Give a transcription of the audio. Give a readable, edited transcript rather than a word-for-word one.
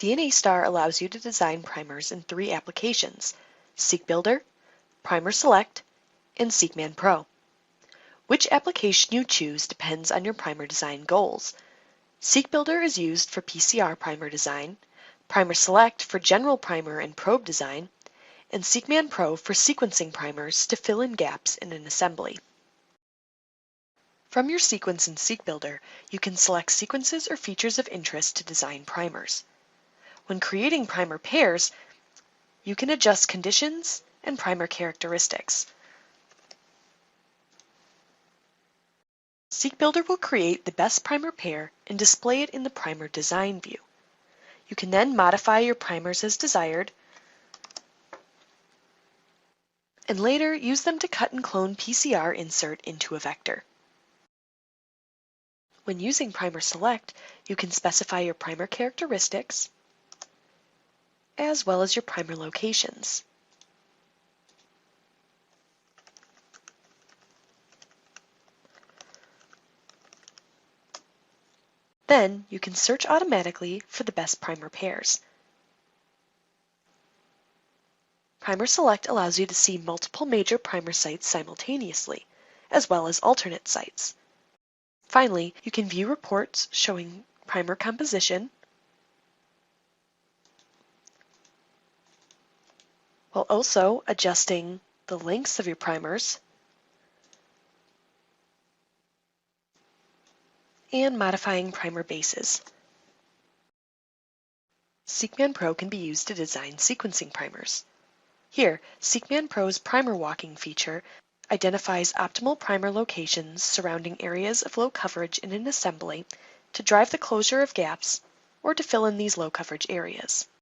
Dnastar allows you to design primers in 3 applications: Seek Builder, Primer Select, and SeekMan Pro. Which application you choose depends on your primer design goals. Seek Builder is used for PCR primer design, Primer Select for general primer and probe design, and SeekMan Pro for sequencing primers to fill in gaps in an assembly. From your sequence in Seek Builder, you can select sequences or features of interest to design primers. When creating primer pairs, you can adjust conditions and primer characteristics. Seek Builder will create the best primer pair and display it in the primer design view. You can then modify your primers as desired and later use them to cut and clone PCR insert into a vector. When using Primer Select, you can specify your primer characteristics as well as your primer locations. Then you can search automatically for the best primer pairs. Primer Select allows you to see multiple major primer sites simultaneously, as well as alternate sites. Finally, you can view reports showing primer composition, while also adjusting the lengths of your primers and modifying primer bases. SeekMan Pro can be used to design sequencing primers. Here, SeekMan Pro's primer walking feature identifies optimal primer locations surrounding areas of low coverage in an assembly to drive the closure of gaps or to fill in these low coverage areas.